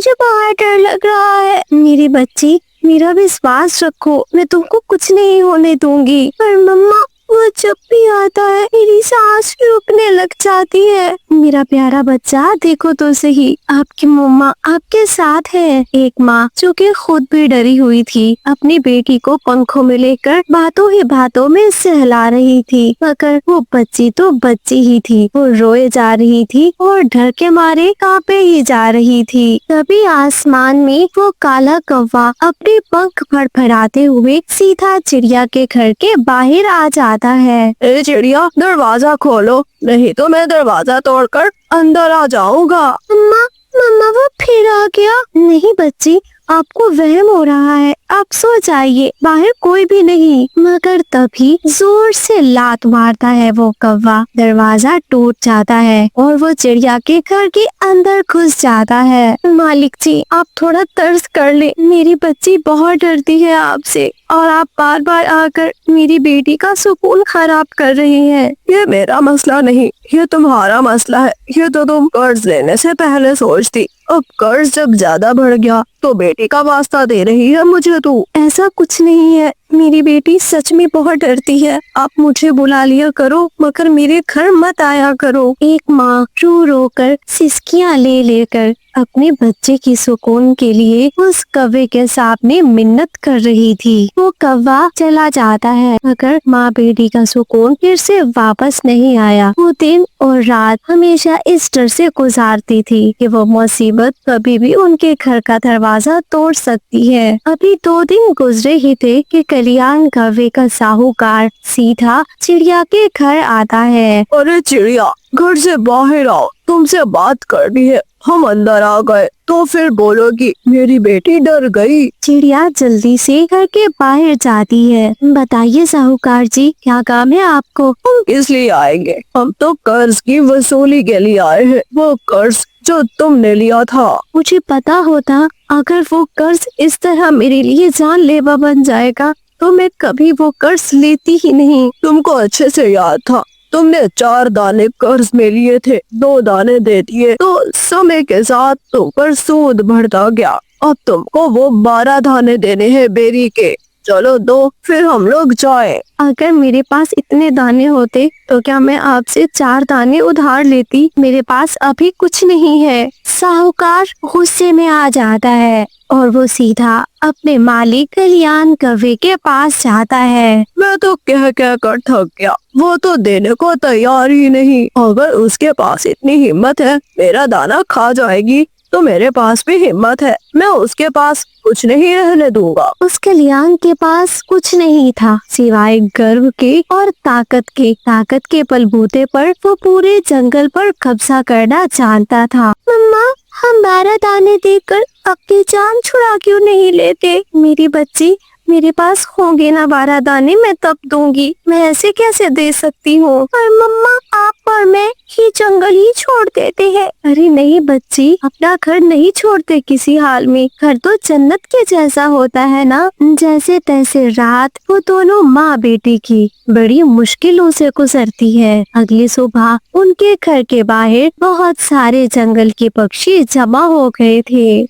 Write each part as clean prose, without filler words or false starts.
मुझे बहुत डर लग रहा है। मेरी बच्ची, मेरा विश्वास रखो, मैं तुमको कुछ नहीं होने दूंगी। पर मम्मा, वो जब भी आता है मेरी सांस रुकने लग जाती है। मेरा प्यारा बच्चा, देखो तो सही, आपकी मम्मा आपके साथ है। एक माँ जो कि खुद भी डरी हुई थी, अपनी बेटी को पंखों में लेकर बातों ही बातों में सहला रही थी, मगर वो बच्ची तो बच्ची ही थी। वो रोए जा रही थी और डर के मारे कांपे ही जा रही थी। तभी आसमान में वो काला कौवा अपने पंख फड़फड़ाते हुए सीधा चिड़िया के घर के बाहर आ जाता है। ए चिड़िया, दरवाजा खोलो, नहीं तो मैं दरवाजा तोड़कर अंदर आ जाऊंगा। मम्मा, मम्मा वो फिर आ गया। नहीं बच्ची, आपको वहम हो रहा है, आप सो जाइए, बाहर कोई भी नहीं। मगर तभी जोर से लात मारता है वो कौवा, दरवाजा टूट जाता है और वो चिड़िया के घर के अंदर घुस जाता है। मालिक जी, आप थोड़ा तर्स कर ले, मेरी बच्ची बहुत डरती है आपसे और आप बार बार आकर मेरी बेटी का सुकून खराब कर रहे हैं। ये मेरा मसला नहीं, ये तुम्हारा मसला है। ये तो तुम कर्ज लेने से पहले सोचती, अब कर्ज जब ज्यादा बढ़ गया तो बेटी का वास्ता दे रही है मुझे तू। ऐसा कुछ नहीं है, मेरी बेटी सच में बहुत डरती है। आप मुझे बुला लिया करो, मगर मेरे घर मत आया करो। एक माँ रो रो कर सिसकियाँ ले लेकर अपने बच्चे की सुकून के लिए उस कौवे के सामने मिन्नत कर रही थी। वो कौवा चला जाता है, मगर माँ बेटी का सुकून फिर से वापस नहीं आया। वो दिन और रात हमेशा इस डर से गुजारती थी कि वो मुसीबत कभी भी उनके घर का दरवाजा तोड़ सकती है। अभी 2 दिन गुजरे ही थे कि कल्याण कौवे का साहूकार सीधा चिड़िया के घर आता है। अरे चिड़िया, घर से बाहर आओ, तुमसे बात करनी है। हम अंदर आ गए तो फिर बोलोगी मेरी बेटी डर गई। चिड़िया जल्दी से घर के बाहर जाती है। बताइए साहूकार जी, क्या काम है आपको? हम किस लिए आएंगे, हम तो कर्ज की वसूली के लिए आए हैं। वो कर्ज जो तुमने लिया था। मुझे पता होता अगर वो कर्ज इस तरह मेरे लिए जानलेवा बन जाएगा तो मैं कभी वो कर्ज लेती ही नहीं। तुमको अच्छे से याद था, तुमने 4 दाने कर्ज में लिए थे, 2 दाने दे दिए तो समय के साथ तुम पर सूद बढ़ता गया। अब तुमको वो 12 दाने देने हैं बेरी के। चलो दो, फिर हम लोग जाएं। अगर मेरे पास इतने दाने होते तो क्या मैं आपसे 4 दाने उधार लेती? मेरे पास अभी कुछ नहीं है। साहूकार गुस्से में आ जाता है और वो सीधा अपने मालिक कल्याण कौवे के पास जाता है। मैं तो कह कर थक गया, वो तो देने को तैयार ही नहीं। अगर उसके पास इतनी हिम्मत है मेरा दाना खा जाएगी तो मेरे पास भी हिम्मत है, मैं उसके पास कुछ नहीं रहने दूंगा। उस कल्याण के पास कुछ नहीं था सिवाय गर्व के और ताकत के बलबूते पर वो पूरे जंगल पर कब्जा करना जानता था। मम्मा, हम 12 दाने देकर अपनी जान छुड़ा क्यों नहीं लेते? मेरी बच्ची, मेरे पास होंगे ना 12 दाने, मैं तब दूंगी। मैं ऐसे कैसे दे सकती हूँ? पर मम्मा, आप और मैं ही जंगल ही छोड़ देते हैं। अरे नहीं बच्ची, अपना घर नहीं छोड़ते किसी हाल में। घर तो जन्नत के जैसा होता है ना। जैसे तैसे रात वो दोनों माँ बेटी की बड़ी मुश्किलों से गुजरती है। अगली सुबह उनके घर के बाहर बहुत सारे जंगल के पक्षी जमा हो गए थे।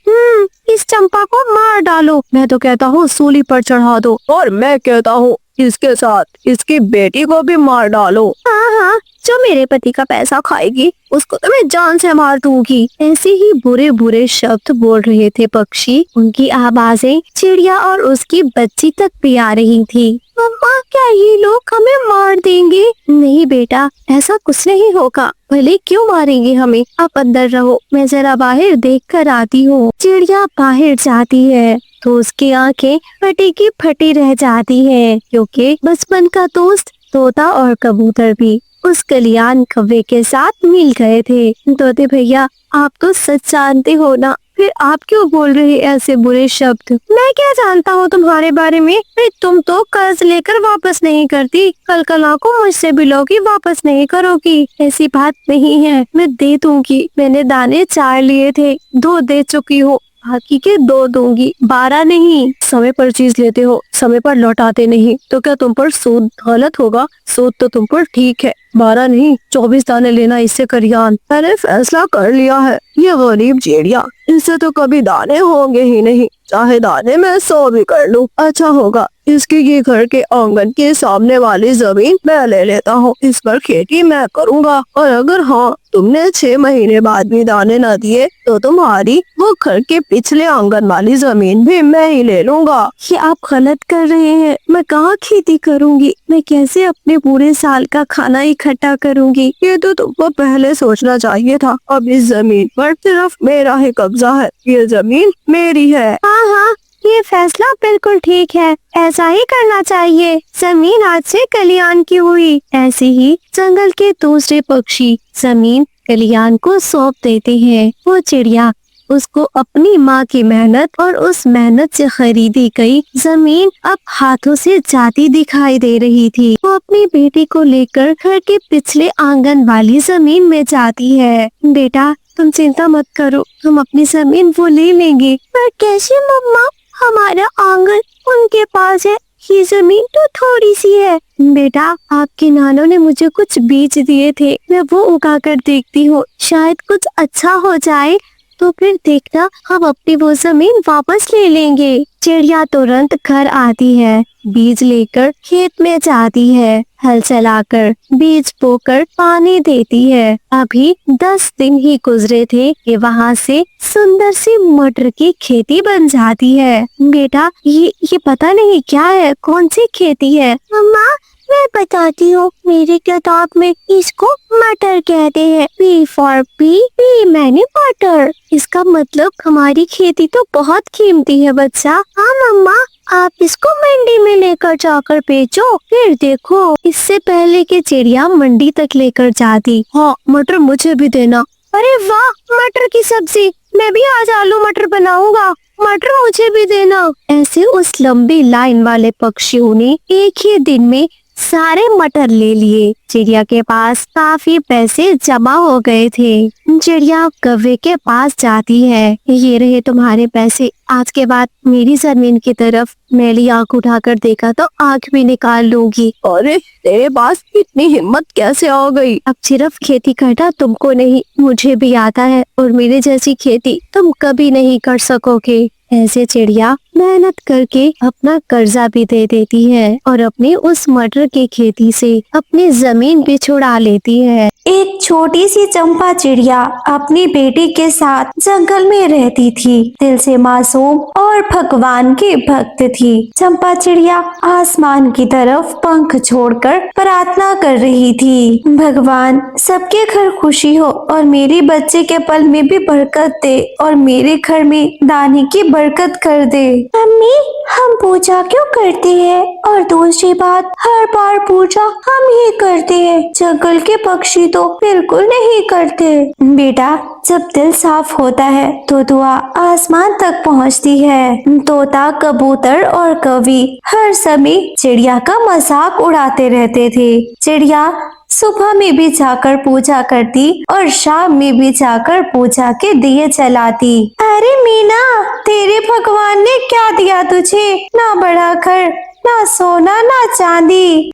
इस चंपा को मार डालो, मैं तो कहता हूँ सूली पर चढ़ा दो, और मैं कहता हूँ इसके साथ इसकी बेटी को भी मार डालो। हाँ, जो मेरे पति का पैसा खाएगी उसको तो मैं जान से मार दूंगी। ऐसे ही बुरे बुरे शब्द बोल रहे थे पक्षी। उनकी आवाजें चिड़िया और उसकी बच्ची तक भी आ रही थी। मम्मा, क्या ये लोग हमें मार देंगे? नहीं बेटा, ऐसा कुछ नहीं होगा। भले क्यों मारेंगे हमें, आप अंदर रहो, मैं जरा बाहर देख कर आती हूँ। चिड़िया बाहर जाती है तो उसकी आंखें फटी की फटी रह जाती है, क्योंकि बचपन का दोस्त तोता और कबूतर भी उस कल्याण कौवे के साथ मिल गए थे। तोते भैया, आप तो सच जानते हो ना, फिर आप क्यों बोल रहे ऐसे बुरे शब्द? मैं क्या जानता हूँ तुम्हारे बारे में? तुम तो कर्ज लेकर वापस नहीं करती, कल कला को मुझसे भी लोगी वापस नहीं करोगी। ऐसी बात नहीं है, मैं दे दूंगी। मैंने दाने 4 लिए थे, 2 दे चुकी हो, बाकी के 2 दूंगी, 12 नहीं। समय पर चीज लेते हो, समय पर लौटाते नहीं तो क्या तुम पर सूद गलत होगा? सूद तो तुम पर ठीक है, 12 नहीं 24 दाने लेना इससे करियान। मैंने फैसला कर लिया है, ये गरीब चिड़िया, इससे तो कभी दाने होंगे ही नहीं, चाहे दाने मैं 100 भी कर लूं। अच्छा होगा इसकी ये घर के आंगन के सामने वाली जमीन मैं ले लेता हूँ, इस पर खेती मैं करूँगा। और अगर हाँ तुमने 6 महीने बाद भी दाने न दिए तो तुम्हारी वो घर के पिछले आंगन वाली जमीन भी मैं ही ले लूँगा। ये आप गलत कर रहे हैं। मैं कहाँ खेती करूँगी? मैं कैसे अपने पूरे साल का खाना इकट्ठा करूँगी? ये तो तुमको पहले सोचना चाहिए था। अब इस जमीन पर सिर्फ मेरा ही कब्जा है, ये जमीन मेरी है। हाँ हाँ, ये फैसला बिल्कुल ठीक है, ऐसा ही करना चाहिए। जमीन आज से कल्याण की हुई। ऐसे ही जंगल के दूसरे पक्षी जमीन कल्याण को सौंप देते हैं। वो चिड़िया उसको अपनी माँ की मेहनत और उस मेहनत से खरीदी गई जमीन अब हाथों से जाती दिखाई दे रही थी। वो अपनी बेटी को लेकर घर के पिछले आंगन वाली जमीन में जाती है। बेटा तुम चिंता मत करो, हम अपनी जमीन वो ले लेंगे। पर कैसे मम्मा? हमारा आंगन उनके पास है, ये जमीन तो थोड़ी सी है। बेटा आपके नानों ने मुझे कुछ बीज दिए थे, मैं वो उगा कर देखती हूँ, शायद कुछ अच्छा हो जाए तो फिर देखना हम अपनी वो जमीन वापस ले लेंगे। चिड़िया तुरंत घर आती है, बीज लेकर खेत में जाती है, हल चलाकर बीज बोकर पानी देती है। अभी 10 दिन ही गुजरे थे कि वहाँ से सुंदर सी मटर की खेती बन जाती है। बेटा ये पता नहीं क्या है, कौन सी खेती है? मम्मा मैं बताती हूँ, मेरी किताब में इसको मटर कहते हैं। P for पी मैंने मटर। इसका मतलब हमारी खेती तो बहुत कीमती है बच्चा। हाँ मम्मा, आप इसको मंडी में लेकर जाकर बेचो, फिर देखो। इससे पहले कि चिड़िया मंडी तक लेकर जाती, हाँ मटर मुझे भी देना। अरे वाह, मटर की सब्जी! मैं भी आज आलू मटर बनाऊंगा, मटर मुझे भी देना। ऐसे उस लंबी लाइन वाले पक्षियों ने एक ही दिन में सारे मटर ले लिए। चिड़िया के पास काफी पैसे जमा हो गए थे। चिड़िया कौवे के पास जाती है, ये रहे तुम्हारे पैसे। आज के बाद मेरी जमीन की तरफ मैली आंख उठाकर देखा तो आंख भी निकाल लूंगी। अरे तेरे पास इतनी हिम्मत कैसे आ गई? अब सिर्फ खेती करना तुमको नहीं, मुझे भी आता है, और मेरे जैसी खेती तुम कभी नहीं कर सकोगे। ऐसे चिड़िया मेहनत करके अपना कर्जा भी दे देती है और अपनी उस मटर की खेती से अपनी जमीन भी छुड़ा लेती है। एक छोटी सी चंपा चिड़िया अपनी बेटी के साथ जंगल में रहती थी। दिल से मासूम और भगवान की भक्त थी। चंपा चिड़िया आसमान की तरफ पंख छोड़कर प्रार्थना कर रही थी, भगवान सबके घर खुशी हो और मेरे बच्चे के पल में भी बरकत दे और मेरे घर में दाने की बरकत कर दे। मम्मी हम पूजा क्यों करते हैं? और दूसरी बात, हर बार पूजा हम ही करते हैं, जंगल के पक्षी तो बिल्कुल नहीं करते। बेटा जब दिल साफ होता है तो दुआ आसमान तक पहुंचती है। तोता, कबूतर और कौवी हर समय चिड़िया का मजाक उड़ाते रहते थे। चिड़िया सुबह में भी जाकर पूजा करती और शाम में भी जाकर पूजा के दिए जलाती। अरे मीना, तेरे भगवान ने क्या दिया तुझे? ना बड़ा घर, ना सोना, ना चांदी।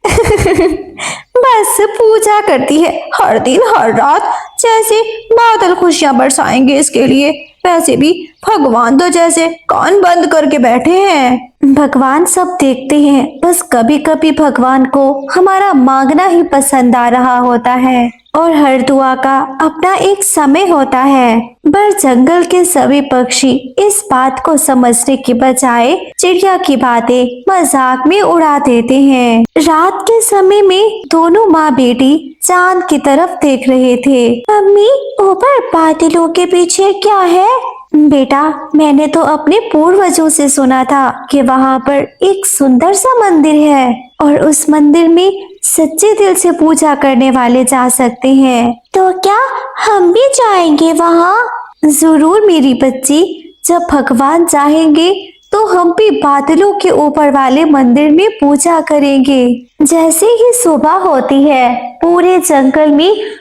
बस पूजा करती है हर दिन हर रात, जैसे बादल खुशियां बरसाएंगे इसके लिए। वैसे भी भगवान तो जैसे कान बंद करके बैठे हैं। भगवान सब देखते हैं, बस कभी कभी भगवान को हमारा मांगना ही पसंद आ रहा होता है और हर दुआ का अपना एक समय होता है। पर जंगल के सभी पक्षी इस बात को समझने के बजाय चिड़िया की बातें मजाक में उड़ा देते हैं। रात के समय में दोनों माँ बेटी चांद की तरफ देख रहे थे। मम्मी ऊपर बादलों के पीछे क्या है? बेटा मैंने तो अपने पूर्वजों से सुना था कि वहाँ पर एक सुंदर सा मंदिर है और उस मंदिर में सच्चे दिल से पूजा करने वाले जा सकते हैं। तो क्या हम भी जाएंगे वहाँ? जरूर मेरी बच्ची, जब भगवान चाहेंगे तो हम भी बादलों के ऊपर वाले मंदिर में पूजा करेंगे। जैसे ही सुबह होती है पूरे जंगल में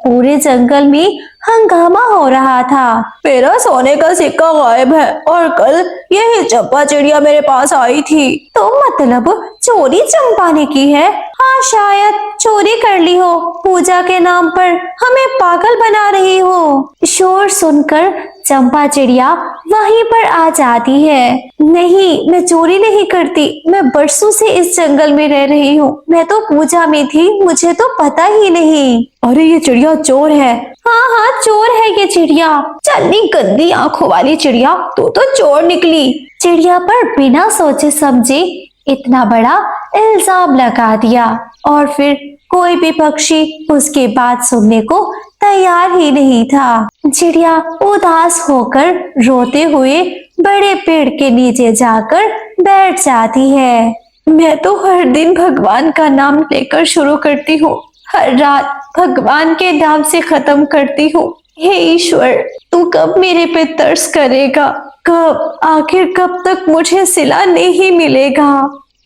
पूरे जंगल में हंगामा हो रहा था। मेरा सोने का सिक्का गायब है और कल यही चंपा चिड़िया मेरे पास आई थी। तो मतलब चोरी चंपा ने की है? हाँ, शायद चोरी कर ली हो। पूजा के नाम पर हमें पागल बना रही हो। शोर सुनकर चंपा चिड़िया वहीं पर आ जाती है। नहीं, मैं चोरी नहीं करती। मैं बरसों से इस जंगल में रह रही हूँ। मैं तो पूजा में थी, मुझे तो पता ही नहीं। अरे ये चिड़िया चोर है। हाँ हाँ, चोर है ये चिड़िया। चलनी गंदी आंखों वाली चिड़िया, तो चोर निकली। चिड़िया पर बिना सोचे समझे इतना बड़ा इल्जाम लगा दिया और फिर कोई भी पक्षी उसकी बात सुनने को तैयार ही नहीं था। चिड़िया उदास होकर रोते हुए बड़े पेड़ के नीचे जाकर बैठ जाती है। मैं तो हर दिन भगवान का नाम लेकर शुरू करती हूँ, हर रात भगवान के नाम से खत्म करती हूँ। हे ईश्वर, तू कब मेरे पे तरस करेगा? कब, आखिर कब तक मुझे सिला नहीं मिलेगा?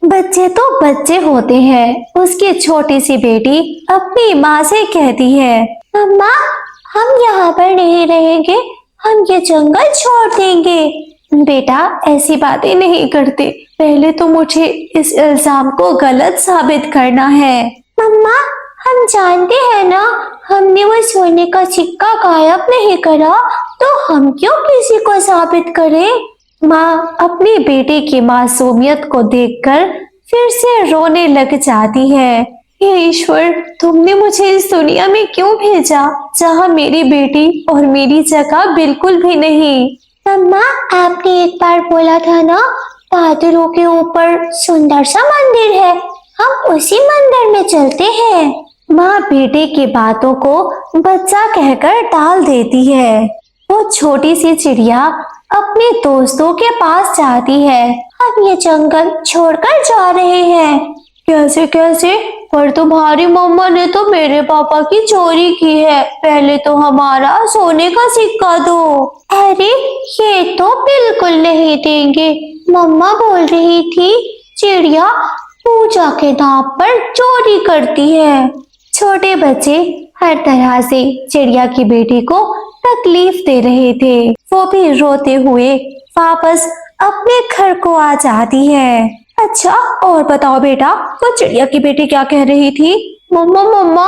बच्चे तो बच्चे होते हैं। उसकी छोटी सी बेटी अपनी माँ से कहती है, अम्मा, हम यहाँ पर नहीं रहेंगे, हम ये जंगल छोड़ देंगे। बेटा, ऐसी बातें नहीं करते। पहले तो मुझे इस इल्जाम को गलत साबित करना है। मम्मा, हम जानते हैं ना, हमने वो सोने का सिक्का गायब नहीं करा, तो हम क्यों किसी को साबित करें? माँ अपनी बेटे की मासूमियत को देखकर फिर से रोने लग जाती है। हे ईश्वर, तुमने मुझे इस दुनिया में क्यों भेजा जहाँ मेरी बेटी और मेरी जगह बिल्कुल भी नहीं? मम्मा, आपने एक बार बोला था ना, बादलों के ऊपर सुंदर सा मंदिर है, हम उसी मंदिर में चलते हैं। माँ बेटे की बातों को बच्चा कहकर टाल देती है। वो छोटी सी चिड़िया अपने दोस्तों के पास जाती है। हम ये जंगल छोड़कर जा रहे हैं। कैसे कैसे? पर तुम्हारी मम्मा ने तो मेरे पापा की चोरी की है। पहले तो हमारा सोने का सिक्का दो। अरे, ये तो बिल्कुल नहीं देंगे। मम्मा बोल रही थी चिड़िया पूजा के नाम पर चोरी करती है। छोटे बच्चे हर तरह से चिड़िया की बेटी को तकलीफ दे रहे थे। वो भी रोते हुए वापस अपने घर को आ जाती है। अच्छा, और बताओ बेटा, वो चिड़िया की बेटी क्या कह रही थी? मम्मा मम्मा,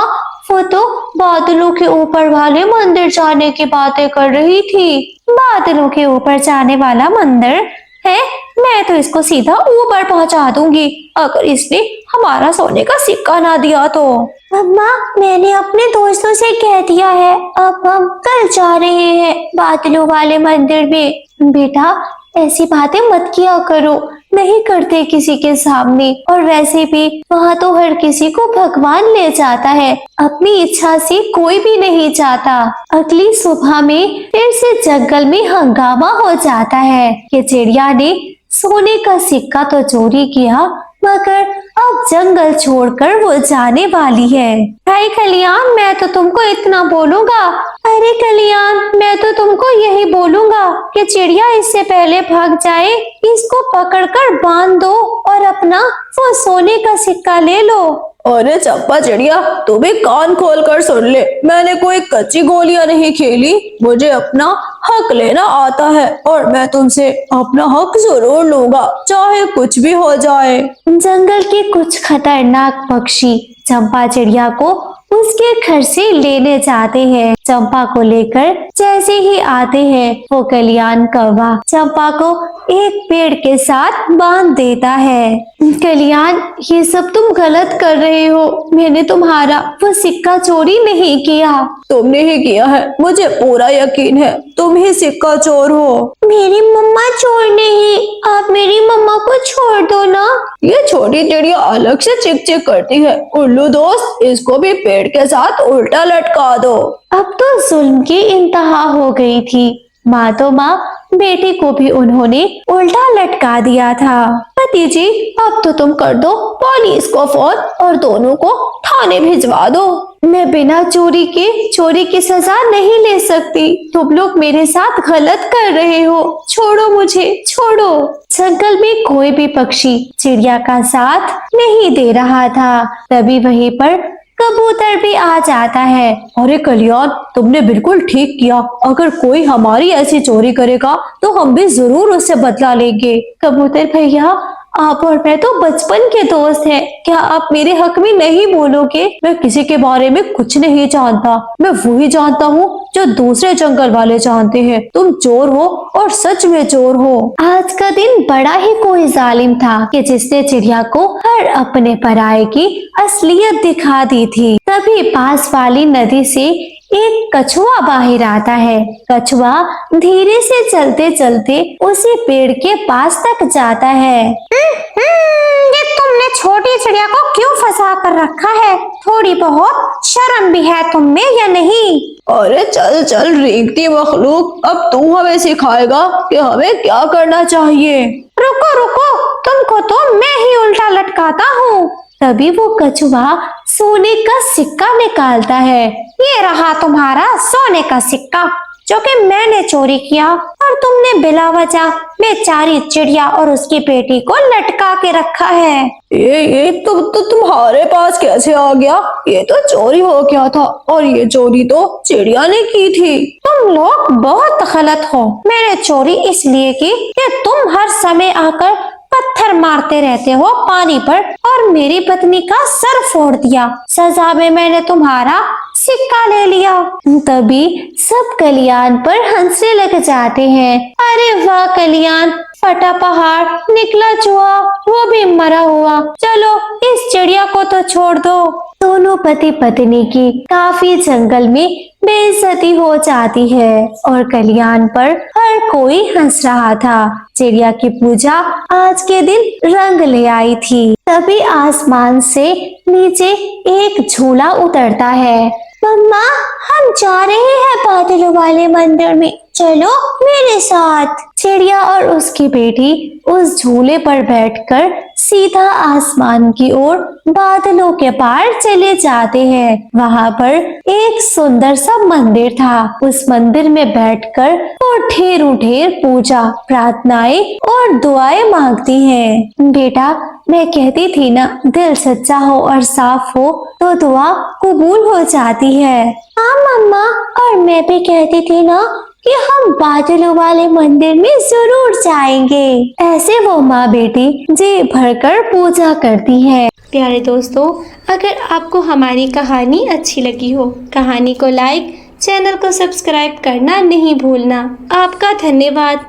वो तो बादलों के ऊपर वाले मंदिर जाने की बातें कर रही थी। बादलों के ऊपर जाने वाला मंदिर है? मैं तो इसको सीधा ऊपर पहुंचा दूंगी अगर इसने हमारा सोने का सिक्का ना दिया तो। मम्मा, मैंने अपने दोस्तों से कह दिया है, अब हम कल जा रहे हैं बादलों वाले मंदिर में। बेटा, ऐसी बातें मत किया करो, नहीं करते किसी के सामने। और वैसे भी वहाँ तो हर किसी को भगवान ले जाता है, अपनी इच्छा से कोई भी नहीं जाता। अगली सुबह में फिर से जंगल में हंगामा हो जाता है कि चिड़िया ने सोने का सिक्का तो चोरी किया, मगर अब जंगल छोड़कर वो जाने वाली है। भाई कल्याण, मैं तो तुमको इतना बोलूंगा। अरे कल्याण, मैं तो तुमको यही बोलूंगा कि चिड़िया इससे पहले भाग जाए, इसको पकड़कर बांध दो और अपना वो सोने का सिक्का ले लो। अरे चंपा चिड़िया, तू भी कान खोल कर सुन ले, मैंने कोई कच्ची गोलियां नहीं खेली। मुझे अपना हक लेना आता है और मैं तुमसे अपना हक जरूर लूंगा, चाहे कुछ भी हो जाए। जंगल के कुछ खतरनाक पक्षी चंपा चिड़िया को उसके घर से लेने जाते हैं। चंपा को लेकर जैसे ही आते हैं, वो कल्याण कौवा चंपा को एक पेड़ के साथ बांध देता है। कल्याण, ये सब तुम गलत कर रहे हो। मैंने तुम्हारा वो सिक्का चोरी नहीं किया। तुमने ही किया है, मुझे पूरा यकीन है, तुम ही सिक्का चोर हो। मेरी मम्मा चोर नहीं, आप मेरी मम्मा को छोड़ दो ना। ये छोटी चिड़िया अलग से चिक चिक करती है। उल्लू दोस्त, इसको भी पेड़ के साथ उल्टा लटका दो। अब तो जुल्म की इंतहा हो गई थी। माँ तो माँ, बेटी को भी उन्होंने उल्टा लटका दिया था। पति जी, अब तो तुम कर दो पुलिस को फोन और दोनों को थाने भिजवा दो। मैं बिना चोरी की सजा नहीं ले सकती। तुम लोग मेरे साथ गलत कर रहे हो, छोड़ो मुझे, छोड़ो। जंगल में कोई भी पक्षी चिड़िया का साथ नहीं दे रहा था। तभी वहीं पर कबूतर भी आ जाता है। अरे कल्याण, तुमने बिल्कुल ठीक किया। अगर कोई हमारी ऐसी चोरी करेगा तो हम भी जरूर उससे बदला लेंगे। कबूतर भैया, आप और मैं तो बचपन के दोस्त हैं, क्या आप मेरे हक में नहीं बोलोगे? मैं किसी के बारे में कुछ नहीं जानता, मैं वही जानता हूँ जो दूसरे जंगल वाले जानते हैं। तुम चोर हो और सच में चोर हो। आज का दिन बड़ा ही कोई जालिम था कि जिसने चिड़िया को हर अपने पराये की असलियत दिखा दी थी। तभी पास वाली नदी से एक कछुआ बाहर आता है। कछुआ धीरे से चलते चलते उसी पेड़ के पास तक जाता है। ये तुमने छोटी चिड़िया को क्यों फंसा कर रखा है? थोड़ी बहुत शर्म भी है तुम में या नहीं? अरे चल चल रेंगती मखलूक, अब तू हमें सिखाएगा कि हमें क्या करना चाहिए। रुको रुको, तुमको तो मैं ही उल्टा लटकाता हूँ। तभी वो कछुआ सोने का सिक्का निकालता है। ये रहा तुम्हारा सोने का सिक्का जो कि मैंने चोरी किया और तुमने बिला वजह बेचारी चिड़िया और उसकी बेटी को लटका के रखा है। ये तो तुम्हारे पास कैसे आ गया? ये तो चोरी हो गया था और ये चोरी तो चिड़िया ने की थी। तुम लोग बहुत गलत हो। मैंने चोरी इसलिए की कि तुम हर समय आकर पत्थर मारते रहते हो पानी पर और मेरी पत्नी का सर फोड़ दिया। सजा में मैंने तुम्हारा सिक्का ले लिया। तभी सब कल्याण पर हंसने लग जाते हैं। अरे वाह कल्याण, फटा पहाड़ निकला चूहा, वो भी मरा हुआ। चलो इस चिड़िया को तो छोड़ दो। दोनों पति पत्नी की काफी जंगल में बेइज्जती हो जाती है और कल्याण पर हर कोई हंस रहा था। चिड़िया की पूजा आज के दिन रंग ले आई थी। तभी आसमान से नीचे एक झूला उतरता है। मम्मा, हम जा रहे हैं बादलों वाले मंदिर में, चलो मेरे साथ। चिड़िया और उसकी बेटी उस झूले पर बैठकर सीधा आसमान की ओर बादलों के पार चले जाते हैं। वहाँ पर एक सुंदर सा मंदिर था। उस मंदिर में बैठकर वो ढेरों ढेर पूजा, प्रार्थनाएं और दुआएं मांगती हैं। बेटा, मैं कहती थी ना, दिल सच्चा हो और साफ हो तो दुआ कबूल हो जाती है। हाँ मम्मा, और मैं भी कहती थी ना कि हम बादलों वाले मंदिर में जरूर जाएंगे। ऐसे वो माँ बेटी जी भरकर पूजा करती है। प्यारे दोस्तों, अगर आपको हमारी कहानी अच्छी लगी हो, कहानी को लाइक, चैनल को सब्सक्राइब करना नहीं भूलना। आपका धन्यवाद।